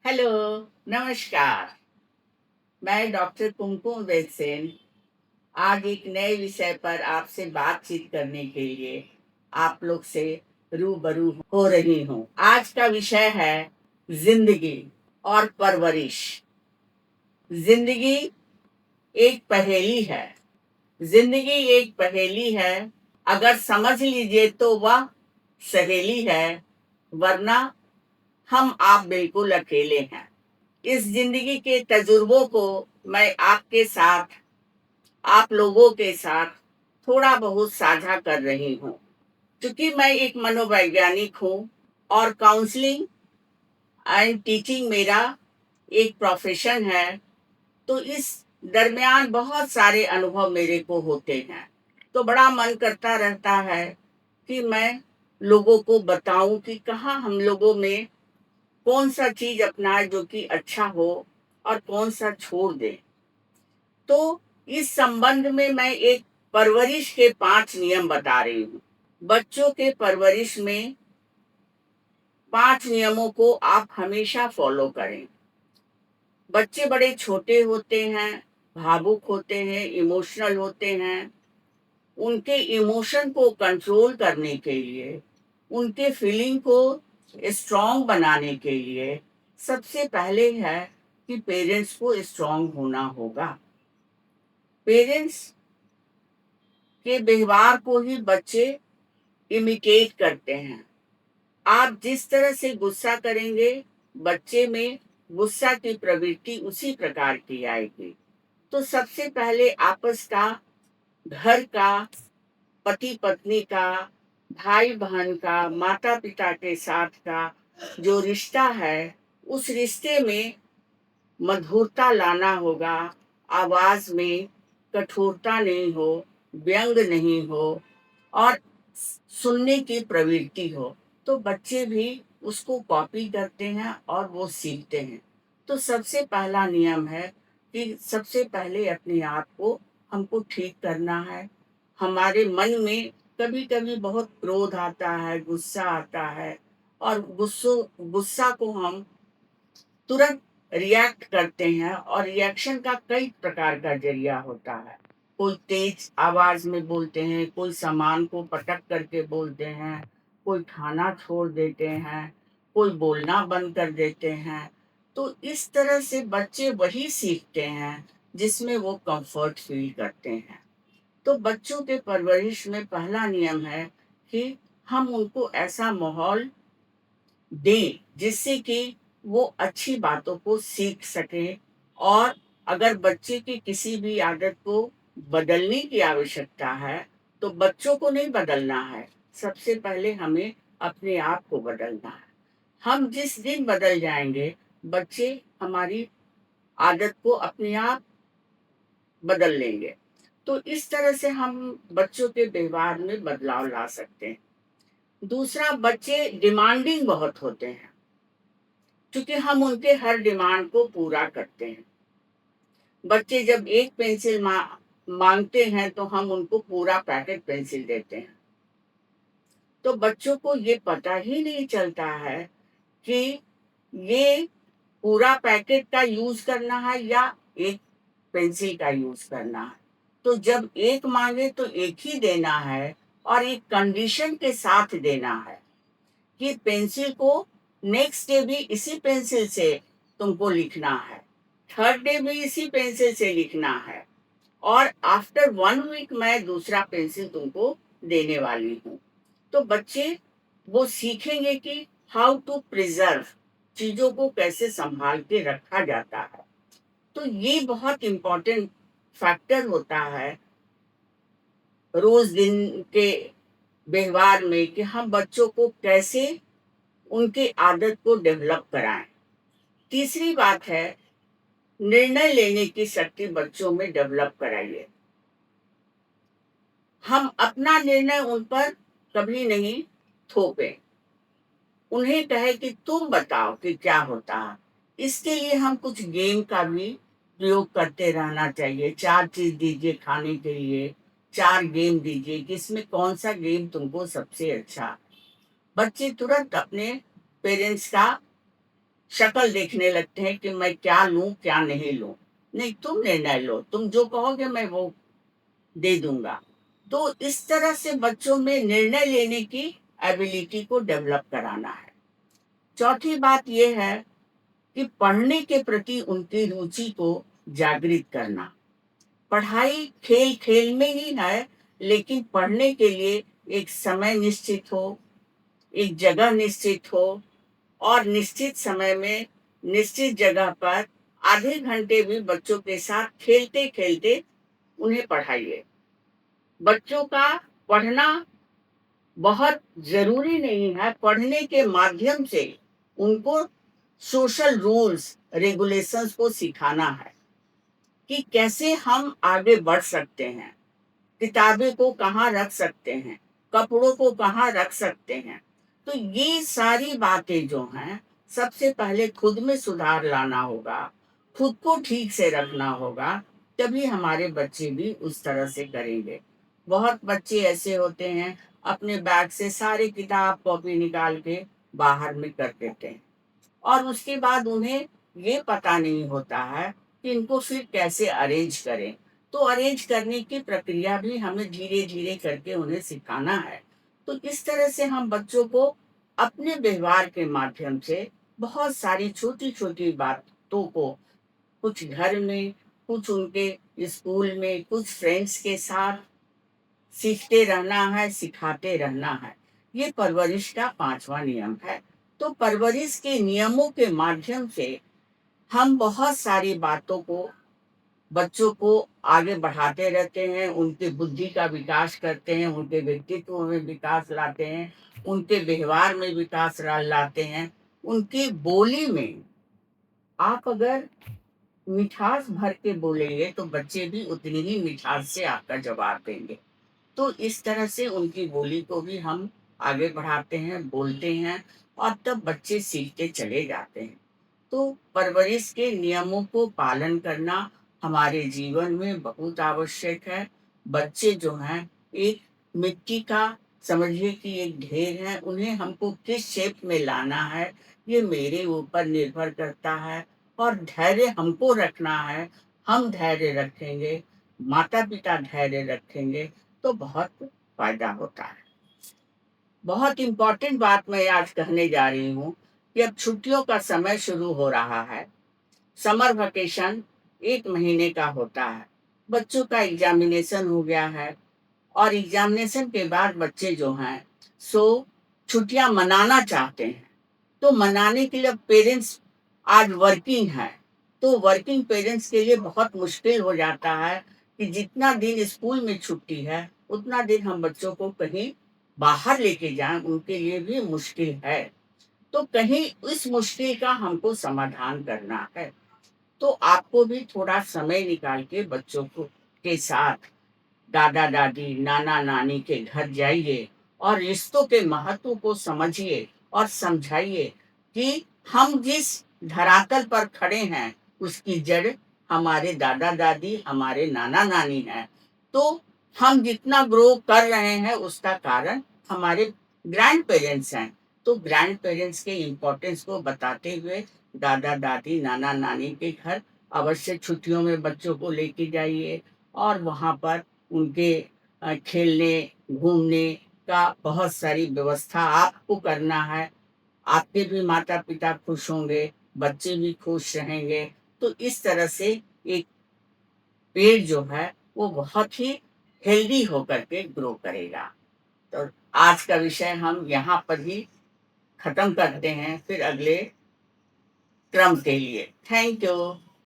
Hello, नमस्कार। मैं doctor कुमकुम वैद्यसेन आज एक नए विषय पर आपसे बातचीत करने के लिए आप लोग से रूबरू हो रही हूँ। आज का विषय है जिंदगी और परवरिश। जिंदगी एक पहेली है। जिंदगी एक पहेली है। अगर समझ लीजिए तो वह सहेली है, वरना हम आप बिल्कुल अकेले हैं। इस जिंदगी के तजुर्बों को मैं आपके साथ, आप लोगों के साथ थोड़ा बहुत साझा कर रही हूँ। क्योंकि मैं एक मनोवैज्ञानिक हूँ और काउंसलिंग एंड टीचिंग मेरा एक प्रोफेशन है, तो इस दरमियान बहुत सारे अनुभव मेरे को होते हैं। तो बड़ा मन करता रहता है कि मैं लोगों को बताऊं कि कहाँ हम लोगों में कौन सा चीज अपनाए जो कि अच्छा हो और कौन सा छोड़ दे। तो इस संबंध में मैं एक परवरिश के 5 नियम बता रही हूँ। बच्चों के परवरिश में 5 नियमों को आप हमेशा फॉलो करें। बच्चे बड़े छोटे होते हैं, भावुक होते हैं, इमोशनल होते हैं। उनके इमोशन को कंट्रोल करने के लिए, उनके फीलिंग को स्ट्रांग बनाने के लिए सबसे पहले है कि पेरेंट्स को स्ट्रांग होना होगा। पेरेंट्स के व्यवहार को ही बच्चे इमिटेट करते हैं। आप जिस तरह से गुस्सा करेंगे, बच्चे में गुस्सा की प्रवृत्ति उसी प्रकार की आएगी। तो सबसे पहले आपस का, घर का, पति पत्नी का, भाई बहन का, माता पिता के साथ का जो रिश्ता है, उस रिश्ते में मधुरता लाना होगा। आवाज में कठोरता नहीं हो, व्यंग नहीं हो और सुनने की प्रवृत्ति हो। तो बच्चे भी उसको कॉपी करते हैं और वो सीखते हैं। तो सबसे पहला नियम है कि सबसे पहले अपने आप को हमको ठीक करना है। हमारे मन में कभी कभी बहुत क्रोध आता है, गुस्सा आता है, और गुस्सा को हम तुरंत रिएक्ट करते हैं, और रिएक्शन का कई प्रकार का जरिया होता है। कोई तेज आवाज में बोलते हैं, कोई सामान को पटक करके बोलते हैं, कोई खाना छोड़ देते हैं, कोई बोलना बंद कर देते हैं। तो इस तरह से बच्चे वही सीखते हैं जिसमें वो कंफर्ट फील करते हैं। तो बच्चों के परवरिश में पहला नियम है कि हम उनको ऐसा माहौल दें जिससे कि वो अच्छी बातों को सीख सके। और अगर बच्चे की किसी भी आदत को बदलने की आवश्यकता है, तो बच्चों को नहीं बदलना है, सबसे पहले हमें अपने आप को बदलना है। हम जिस दिन बदल जाएंगे, बच्चे हमारी आदत को अपने आप बदल लेंगे। तो इस तरह से हम बच्चों के व्यवहार में बदलाव ला सकते हैं। दूसरा, बच्चे डिमांडिंग बहुत होते हैं, क्योंकि हम उनके हर डिमांड को पूरा करते हैं। बच्चे जब एक पेंसिल मांगते हैं तो हम उनको पूरा पैकेट पेंसिल देते हैं। तो बच्चों को ये पता ही नहीं चलता है कि ये पूरा पैकेट का यूज करना है या एक पेंसिल का यूज करना है। तो जब एक मांगे तो एक ही देना है, और एक कंडीशन के साथ देना है कि पेंसिल को नेक्स्ट डे भी इसी पेंसिल से तुमको लिखना है, थर्ड डे भी इसी पेंसिल से लिखना है, और आफ्टर 1 वीक मैं दूसरा पेंसिल तुमको देने वाली हूँ। तो बच्चे वो सीखेंगे कि हाउ टू प्रिजर्व, चीजों को कैसे संभाल के रखा जाता है। तो ये बहुत इम्पोर्टेंट फैक्टर होता है रोज दिन के व्यवहार में, कि हम बच्चों को कैसे उनके आदत को डेवलप कराएं। तीसरी बात है, निर्णय लेने की शक्ति बच्चों में डेवलप कराइए। हम अपना निर्णय उन पर कभी नहीं थोपे। उन्हें कहे कि तुम बताओ कि क्या होता है। इसके लिए हम कुछ गेम का भी प्रयोग करते रहना चाहिए। 4 चीज दीजिए खाने के लिए, 4 गेम दीजिए कि इसमें कौन सा गेम तुमको सबसे अच्छा। बच्चे तुरंत अपने पेरेंट्स का शक्ल देखने लगते हैं कि मैं क्या लूँ, क्या नहीं लूँ। नहीं, तुम निर्णय लो, तुम जो कहोगे मैं वो दे दूँगा। तो इस तरह से बच्चों में निर्णय लेने की एबिलिटी को डेवलप कराना है। चौथी बात ये है कि पढ़ने के प्रति उनकी रुचि को जागृत करना। पढ़ाई खेल-खेल में ही है, लेकिन पढ़ने के लिए एक समय निश्चित हो, एक जगह निश्चित हो और निश्चित समय में, निश्चित जगह पर आधे घंटे भी बच्चों के साथ खेलते-खेलते उन्हें पढ़ाइए। बच्चों का पढ़ना बहुत ज़रूरी नहीं है, पढ़ने के माध्यम से उनको सोशल रूल्स, रेगुलेशंस को सिखाना है कि कैसे हम आगे बढ़ सकते हैं। किताबें को कहाँ रख सकते हैं, कपड़ों को कहाँ रख सकते हैं। तो ये सारी बातें जो हैं, सबसे पहले खुद में सुधार लाना होगा, खुद को ठीक से रखना होगा, तभी हमारे बच्चे भी उस तरह से करेंगे। बहुत बच्चे ऐसे होते हैं, अपने बैग से सारे किताब, कॉपी निकाल के बाहर में कर देते हैं और उसके बाद उन्हें ये पता नहीं होता है कि इनको फिर कैसे अरेंज करें। तो अरेंज करने की प्रक्रिया भी हमें धीरे-धीरे करके उन्हें सिखाना है। तो इस तरह से हम बच्चों को अपने व्यवहार के माध्यम से बहुत सारी छोटी-छोटी बातों को, कुछ घर में, कुछ उनके स्कूल में, कुछ फ्रेंड्स के साथ सीखते रहना है, सिखाते रहना है। ये परवरिश का 5वां नियम है। तो परवरिश के नियमों के माध्यम से हम बहुत सारी बातों को, बच्चों को आगे बढ़ाते रहते हैं, उनकी बुद्धि का विकास करते हैं, उनके व्यक्तित्व में विकास लाते हैं, उनके व्यवहार में विकास लाते हैं, उनकी बोली में आप अगर मिठास भर के बोलेंगे, तो बच्चे भी उतनी ही मिठास से आपका जवाब देंगे। तो इस तरह से उनकी बोली को भी हम आगे बढ़ाते हैं, बोलते हैं और तब बच्चे सीखते चले जाते हैं। तो परवरिश के नियमों को पालन करना हमारे जीवन में बहुत आवश्यक है। बच्चे जो हैं, एक मिट्टी का, समझिए कि एक ढेर है, उन्हें हमको किस शेप में लाना है, ये मेरे ऊपर निर्भर करता है और धैर्य हमको रखना है। हम धैर्य रखेंगे, माता-पिता धैर्य रखेंगे, तो बहुत फ़ायदा होता है। बहुत इम्पोर्टेंट बात मैं आज कहने जा रही हूँ कि अब छुट्टियों का समय शुरू हो रहा है। समर वेकेशन 1 महीने का होता है। बच्चों का एग्ज़ामिनेशन हो गया है और एग्ज़ामिनेशन के बाद बच्चे जो हैं, सो छुट्टियाँ मनाना चाहते हैं। तो मनाने के लिए पेरेंट्स आज वर्किंग हैं, तो वर्किंग पेरेंट्स के लिए बहुत मुश्किल हो जाता है कि जितना दिन स्कूल में छुट्टी है, उतना दिन हम बच्चों को कहीं बाहर लेके जाएँ, उनके लिए भी मुश्किल है। तो कहीं इस मुश्किल का हमको समाधान करना है। तो आपको भी थोड़ा समय निकाल के बच्चों को के साथ दादा-दादी, नाना-नानी के घर जाइए और रिश्तों के महत्व को समझिए और समझाइए कि हम जिस धरातल पर खड़े हैं, उसकी जड़ हमारे दादा-दादी, हमारे नाना-नानी हैं। तो हम जितना ग्रो कर रहे हैं, उसका कारण हमारे ग्रैंड पेरेंट्स हैं। तो ग्रैंड पेरेंट्स के इम्पोर्टेंस को बताते हुए दादा-दादी, नाना-नानी के घर अवश्य छुट्टियों में बच्चों को लेके जाइए और वहाँ पर उनके खेलने, घूमने का बहुत सारी व्यवस्था आपको करना है। आपके भी माता-पिता खुश होंगे, बच्चे भी खुश रहेंगे। तो इस तरह से एक पेड़ जो है, वो बहुत ही हेल्दी होकर के ग्रो करेगा। तो आज का विषय हम यहाँ पर ही खत्म करते हैं, फिर अगले क्रम के लिए। Thank you.